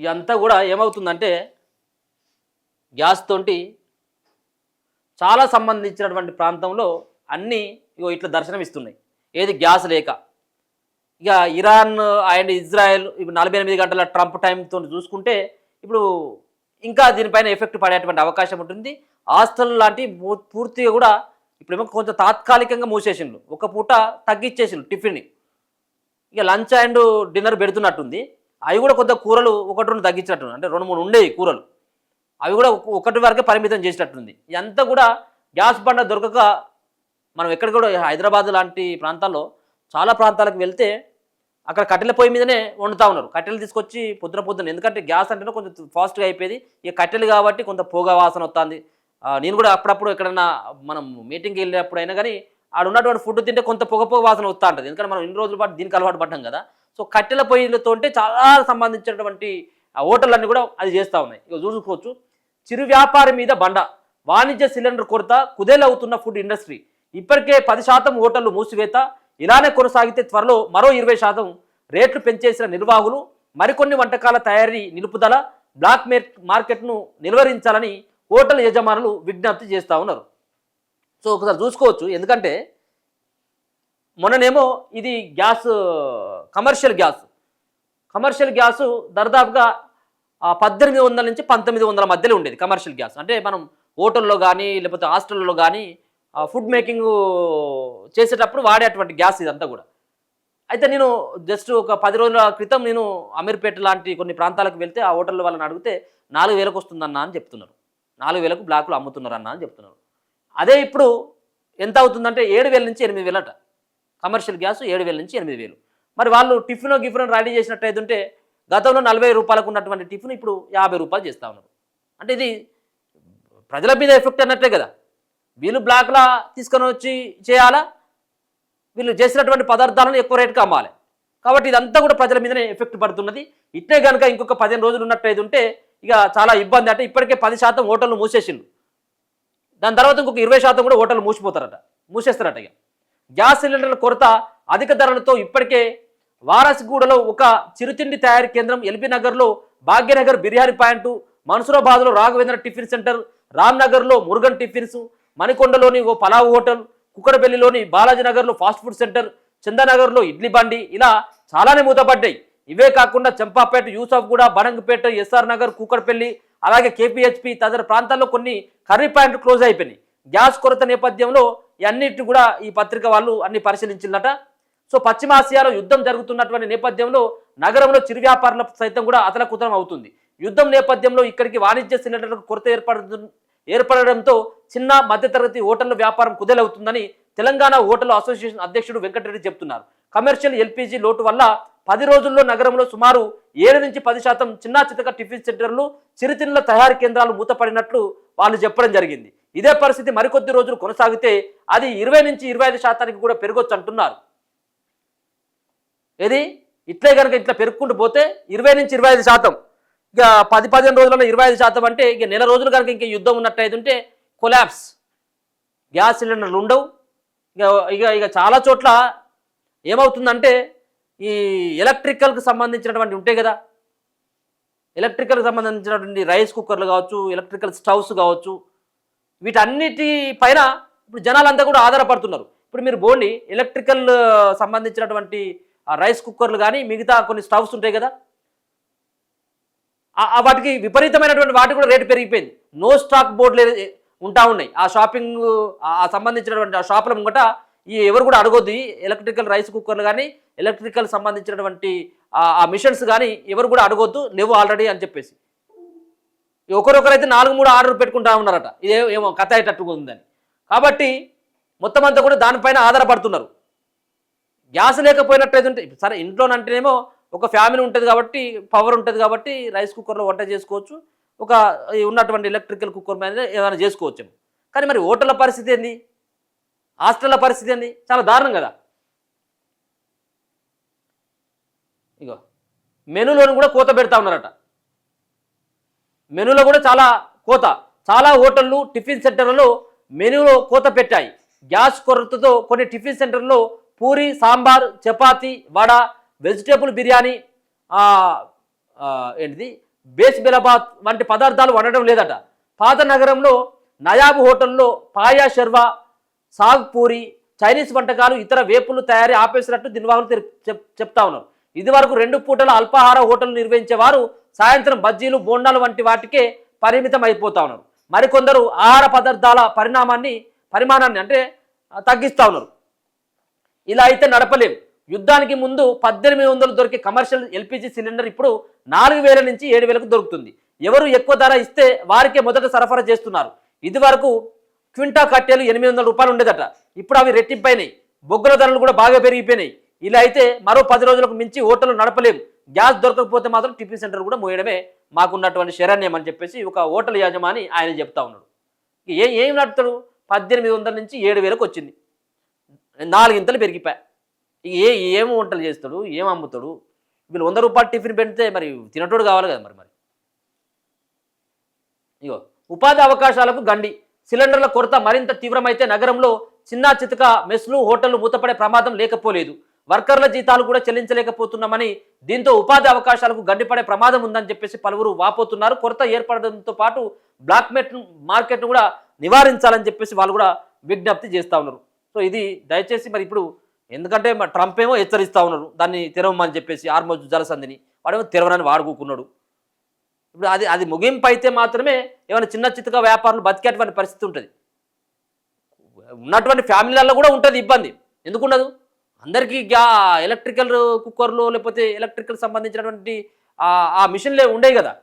ఇదంతా కూడా ఏమవుతుందంటే గ్యాస్ తోటి చాలా సంబంధించినటువంటి ప్రాంతంలో అన్నీ ఇగో ఇట్లా దర్శనమిస్తున్నాయి. ఏది గ్యాస్ లేక. ఇక ఇరాన్ అండ్ ఇజ్రాయెల్ ఇప్పుడు 48 గంటల ట్రంప్ టైంతో చూసుకుంటే ఇప్పుడు ఇంకా దీనిపైన ఎఫెక్ట్ పడేటువంటి అవకాశం ఉంటుంది. హాస్టల్ లాంటి పూర్తిగా కూడా ఇప్పుడేమో కొంచెం తాత్కాలికంగా మూసేసిండ్రు, ఒక పూట తగ్గించేసిండ్రు టిఫిన్ని. ఇక లంచ్ అండ్ డిన్నర్ పెడుతున్నట్టుంది. అవి కూడా కొంత కూరలు ఒకటి రెండు తగ్గించినట్టు, అంటే 2-3 ఉండేవి కూరలు, అవి కూడా ఒకటి వరకే పరిమితం చేసినట్టుంది. ఇదంతా కూడా గ్యాస్ బండ దొరకక మనం ఎక్కడ కూడా హైదరాబాద్ లాంటి ప్రాంతాల్లో చాలా ప్రాంతాలకు వెళ్తే అక్కడ కట్టెల పొయ్యి మీదనే వండుతూ ఉన్నారు. కట్టెలు తీసుకొచ్చి పొద్దున, ఎందుకంటే గ్యాస్ అంటేనే కొంచెం ఫాస్ట్గా అయిపోయేది. ఇక కట్టెలు కాబట్టి కొంత పొగ వాసన వస్తుంది. నేను కూడా అప్పుడప్పుడు ఎక్కడన్నా మనం మీటింగ్కి వెళ్ళినప్పుడు అయినా కానీ ఆడ ఉన్నటువంటి ఫుడ్ తింటే కొంత పొగ వాసన వస్తూ ఉంటుంది. ఎందుకంటే మనం ఇన్ని రోజుల పాటు దీనికి అలవాటు పడ్డాం కదా. సో కట్టెల పొయ్యిలతో చాలా సంబంధించినటువంటి హోటళ్ళన్నీ కూడా అది చేస్తూ ఉన్నాయి. ఇక చూసుకోవచ్చు, చిరు వ్యాపారి మీద బండ, వాణిజ్య సిలిండర్ కొరత కుదేలవుతున్న ఫుడ్ ఇండస్ట్రీ. ఇప్పటికే 10% హోటళ్లు మూసివేత, ఇలానే కొనసాగితే త్వరలో మరో 20% రేట్లు పెంచేసిన నిర్వాహకులు మరికొన్ని వంటకాల తయారీ నిలుపుదల, బ్లాక్ మార్కెట్ను నిలువరించాలని హోటల్ యజమానులు విజ్ఞప్తి చేస్తూ ఉన్నారు. సో ఒకసారి చూసుకోవచ్చు, ఎందుకంటే మొన్ననేమో ఇది గ్యాస్ కమర్షియల్ గ్యాసు దాదాపుగా 1800 నుంచి 1900 మధ్యలో ఉండేది కమర్షియల్ గ్యాస్. అంటే మనం హోటల్లో కానీ లేకపోతే హాస్టల్లో కానీ ఫుడ్ మేకింగ్ చేసేటప్పుడు వాడేటువంటి గ్యాస్ ఇదంతా కూడా. అయితే నేను జస్ట్ ఒక 10 రోజుల క్రితం నేను అమీర్పేట లాంటి కొన్ని ప్రాంతాలకు వెళ్తే ఆ హోటల్లో వాళ్ళని అడిగితే 4000కు వస్తుందన్నా అని చెప్తున్నారు. 4000కు బ్లాక్లో అమ్ముతున్నారన్నా అని చెప్తున్నారు. అదే ఇప్పుడు ఎంత అవుతుందంటే 7000 నుంచి 8000 అట. కమర్షియల్ గ్యాస్ 7000 నుంచి 8000. మరి వాళ్ళు టిఫిన్ రెడీ చేసినట్టయితే ఉంటే గతంలో 40 రూపాయలకు ఉన్నటువంటి టిఫిన్ ఇప్పుడు 50 రూపాయలు చేస్తూ ఉన్నారు. అంటే ఇది ప్రజల మీద ఎఫెక్ట్ అన్నట్టే కదా. వీళ్ళు బ్లాక్లా తీసుకొని వచ్చి చేయాలా, వీళ్ళు చేసినటువంటి పదార్థాలను ఎక్కువ రేటుకి అమ్మాలి. కాబట్టి ఇదంతా కూడా ప్రజల మీదనే ఎఫెక్ట్ పడుతున్నది. ఇట్టే కనుక ఇంకొక 15 రోజులు ఉన్నట్టయితే ఉంటే ఇక చాలా ఇబ్బంది. అంటే ఇప్పటికే 10% హోటళ్ళు మూసేసిండు, దాని తర్వాత ఇంకొక 20% కూడా హోటళ్ళు మూసేస్తారట. ఇక గ్యాస్ సిలిండర్ల కొరత, అధిక ధరలతో ఇప్పటికే వారసిగూడలో ఒక చిరుతిండి తయారీ కేంద్రం, ఎల్బీ నగర్లో భాగ్యనగర్ బిర్యానీ పాయింట్, మన్సూరాబాద్లో రాఘవేంద్ర టిఫిన్ సెంటర్, రామ్నగర్లో మురుగన్ టిఫిన్స్, మణికొండలోని ఓ పలావ్ హోటల్, కుక్కడపల్లిలోని బాలాజీనగర్లో ఫాస్ట్ ఫుడ్ సెంటర్, చందానగర్లో ఇడ్లీ బండి, ఇలా చాలానే మూతపడ్డాయి. ఇవే కాకుండా చంపాపేట, యూసఫ్గూడ, బనంగపేట, ఎస్ఆర్ నగర్, కూకట్పల్లి, అలాగే కేపీహెచ్పి తదితర ప్రాంతాల్లో కొన్ని కర్రీ పాయింట్లు క్లోజ్ అయిపోయినాయి. గ్యాస్ కొరత నేపథ్యంలో అన్నిటి కూడా ఈ పత్రిక వాళ్ళు అన్ని పరిశీలించిందట. సో పశ్చిమాసియాలో యుద్ధం జరుగుతున్నటువంటి నేపథ్యంలో నగరంలో చిరు వ్యాపారుల సైతం కూడా అతలకుతలం అవుతుంది. యుద్ధం నేపథ్యంలో ఇక్కడికి వాణిజ్య సిలిండర్లకు కొరత ఏర్పడడంతో చిన్న మధ్యతరగతి హోటళ్ల వ్యాపారం కుదేలవుతుందని తెలంగాణ హోటల్ అసోసియేషన్ అధ్యక్షుడు వెంకటరెడ్డి చెబుతున్నారు. కమర్షియల్ ఎల్పీజీ లోటు వల్ల 10 రోజుల్లో నగరంలో సుమారు 7 నుంచి 10% చిన్న చితక టిఫిన్ సెంటర్లు, చిరుతిండ్ల తయారీ కేంద్రాలు మూతపడినట్లు వాళ్ళు చెప్పడం జరిగింది. ఇదే పరిస్థితి మరికొద్ది రోజులు కొనసాగితే అది 20 నుంచి 25% కూడా పెరగొచ్చు అంటున్నారు. ఏది ఇట్లే కనుక ఇట్లా పెరుగుకుంటూ పోతే 20 నుంచి 25%, ఇక 10-15 రోజులలో 25% అంటే ఇక నెల రోజులు కనుక ఇంకా యుద్ధం ఉన్నట్టయితే ఉంటే కొలాప్స్, గ్యాస్ సిలిండర్లు ఉండవు. ఇక ఇక చాలా చోట్ల ఏమవుతుందంటే ఈ ఎలక్ట్రికల్కి సంబంధించినటువంటి ఉంటాయి కదా, ఎలక్ట్రికల్కి సంబంధించినటువంటి రైస్ కుక్కర్లు కావచ్చు, ఎలక్ట్రికల్ స్టవ్స్ కావచ్చు, వీటన్నిటి పైన ఇప్పుడు జనాలంతా కూడా ఆధారపడుతున్నారు. ఇప్పుడు మీరు బోండి ఎలక్ట్రికల్ సంబంధించినటువంటి రైస్ కుక్కర్లు కానీ మిగతా కొన్ని స్టవ్స్ ఉంటాయి కదా, వాటికి విపరీతమైనటువంటి వాటి కూడా రేటు పెరిగిపోయింది. నో స్టాక్ బోర్డులు ఉంటా ఉన్నాయి. ఆ షాపింగ్ సంబంధించినటువంటి ఆ షాపుల ముంగట ఎవరు కూడా అడగొద్దు ఎలక్ట్రికల్ రైస్ కుక్కర్లు కానీ ఎలక్ట్రికల్ సంబంధించినటువంటి ఆ మిషన్స్ కానీ ఎవరు కూడా అడగొద్దు, లేవు ఆల్రెడీ అని చెప్పేసి ఒకరొకరైతే 4-3 ఆర్డర్ పెట్టుకుంటా ఉన్నారట. ఏమో కథ అయ్యేటట్టుగా ఉందని. కాబట్టి మొత్తం అంతా కూడా దానిపైన ఆధారపడుతున్నారు. గ్యాస్ లేకపోయినట్టయితే సరే ఇంట్లోనంటేనేమో ఒక ఫ్యామిలీ ఉంటుంది కాబట్టి, పవర్ ఉంటుంది కాబట్టి రైస్ కుక్కర్లో వంట చేసుకోవచ్చు, ఒక ఉన్నటువంటి ఎలక్ట్రికల్ కుక్కర్ మీద ఏదైనా చేసుకోవచ్చు. కానీ మరి హోటళ్ళ పరిస్థితి ఏంది, హాస్టళ్ళ పరిస్థితి ఏంది, చాలా దారుణం కదా. ఇగో మెనూలోని కూడా కోత పెడతా ఉన్నారట. మెనూలో కూడా చాలా హోటళ్ళు, టిఫిన్ సెంటర్లలో మెనూలో కోత పెట్టాయి. గ్యాస్ కొరతతో కొన్ని టిఫిన్ సెంటర్లో పూరి, సాంబార్, చపాతి, వడ, వెజిటేబుల్ బిర్యానీ, బేస్బెలాబాద్ వంటి పదార్థాలు వండడం లేదట. పాత నగరంలో నయాబ్ హోటల్లో పాయా షర్వా, సాగ్ పూరి, చైనీస్ వంటకాలు, ఇతర వేపులు తయారీ ఆపేసినట్టు నిర్వాహకులు చెప్తా ఉన్నారు. ఇది వరకు 2 పూటల అల్పాహార హోటల్ నిర్వహించేవారు సాయంత్రం బజ్జీలు, బోండాలు వంటి వాటికే పరిమితం అయిపోతా ఉన్నారు. మరికొందరు ఆహార పదార్థాల పరిమాణాన్ని అంటే తగ్గిస్తూ ఉన్నారు. ఇలా అయితే నడపలేం. యుద్ధానికి ముందు 1800 దొరికే కమర్షియల్ ఎల్పిజి సిలిండర్ ఇప్పుడు 4000 నుంచి 7000కు దొరుకుతుంది. ఎవరు ఎక్కువ ధర ఇస్తే వారికే మొదట సరఫరా చేస్తున్నారు. ఇది వరకు క్వింటా కట్టెలు 800 రూపాయలు ఉండేదట, ఇప్పుడు అవి రెట్టింపైనాయి. బొగ్గుల ధరలు కూడా బాగా పెరిగిపోయినాయి. ఇలా అయితే మరో 10 రోజులకు మించి హోటల్ నడపలేం. గ్యాస్ దొరకకపోతే మాత్రం టిఫిన్ సెంటర్ కూడా మోయడమే మాకున్నటువంటి శరణ్యం అని చెప్పేసి ఒక హోటల్ యజమాని ఆయన చెప్తా ఉన్నాడు. ఏం నడుపుతాడు? 1800 నుంచి 7000కు వచ్చింది, 4 ఇంతలు పెరిగిపోయాయి. ఏం వంటలు చేస్తాడు, ఏం అమ్ముతాడు? వీళ్ళు 100 రూపాయలు టిఫిన్ పెడితే మరి తినటోడు కావాలి కదా. మరి ఇగో ఉపాధి అవకాశాలకు గండి. సిలిండర్ల కొరత మరింత తీవ్రమైతే నగరంలో చిన్నా చితక మెస్లు, హోటళ్లు మూతపడే ప్రమాదం లేకపోలేదు. వర్కర్ల జీతాలు కూడా చెల్లించలేకపోతున్నామని, దీంతో ఉపాధి అవకాశాలకు గండిపడే ప్రమాదం ఉందని చెప్పేసి పలువురు వాపోతున్నారు. కొరత ఏర్పడడంతో పాటు బ్లాక్ మార్కెట్ను కూడా నివారించాలని చెప్పేసి వాళ్ళు కూడా విజ్ఞప్తి చేస్తూ ఉన్నారు. సో ఇది దయచేసి మరి ఇప్పుడు ఎందుకంటే ట్రంప్ ఏమో హెచ్చరిస్తూ ఉన్నారు దాన్ని తెరవమని చెప్పేసి, హార్మోజ్ జలసంధిని. వాడేమో తెరవనని వాడుకున్నాడు. ఇప్పుడు అది ముగింపు అయితే మాత్రమే ఏమైనా చిన్న చిత్తగా వ్యాపారులు బతికేటువంటి పరిస్థితి ఉంటుంది. ఉన్నటువంటి ఫ్యామిలీలలో కూడా ఉంటుంది ఇబ్బంది, ఎందుకుండదు? అందరికీ ఎలక్ట్రికల్ కుక్కర్లు లేకపోతే ఎలక్ట్రికల్ సంబంధించినటువంటి ఆ మిషన్లే ఉండేవి కదా.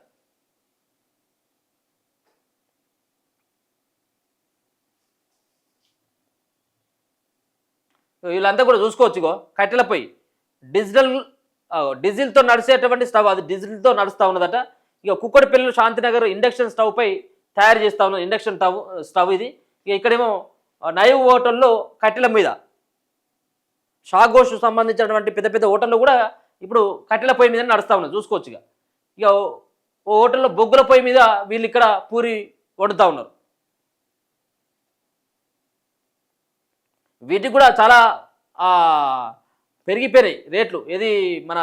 వీళ్ళంతా కూడా చూసుకోవచ్చు. ఇగో కట్టెల పొయ్యి డీజిల్తో నడిచేటువంటి స్టవ్, అది డీజిల్తో నడుస్తూ ఉన్నదట. ఇక కుక్కడిపల్లి శాంతినగర్ ఇండక్షన్ స్టవ్ పై తయారు చేస్తూ ఉన్న ఇండక్షన్ స్టవ్ ఇది. ఇక ఇక్కడేమో నైవ్ హోటల్లో కట్టెల మీద, షాగోష్ సంబంధించినటువంటి పెద్ద పెద్ద హోటల్లో కూడా ఇప్పుడు కట్టెల పొయ్యి మీద నడుస్తూ ఉన్నది, చూసుకోవచ్చు. ఇక ఓ హోటల్లో బొగ్గుల పొయ్యి మీద వీళ్ళు ఇక్కడ పూరి వండుతూ ఉన్నారు. వీటికి కూడా చాలా పెరిగిపోయినాయి రేట్లు. ఇది మన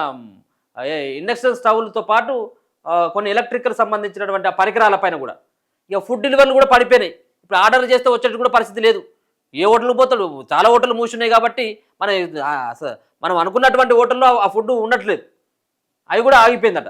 ఇండక్షన్ స్టవ్లతో పాటు కొన్ని ఎలక్ట్రికల్ సంబంధించినటువంటి ఆ పరికరాల పైన కూడా. ఇక ఫుడ్ డెలివరీలు కూడా పడిపోయినాయి. ఇప్పుడు ఆర్డర్ చేస్తే వచ్చేట్టు కూడా పరిస్థితి లేదు. ఏ హోటల్ పోతాడు? చాలా హోటళ్ళు మూసినాయి కాబట్టి మనం అనుకున్నటువంటి హోటల్లో ఆ ఫుడ్ ఉండట్లేదు, అవి కూడా ఆగిపోయిందట.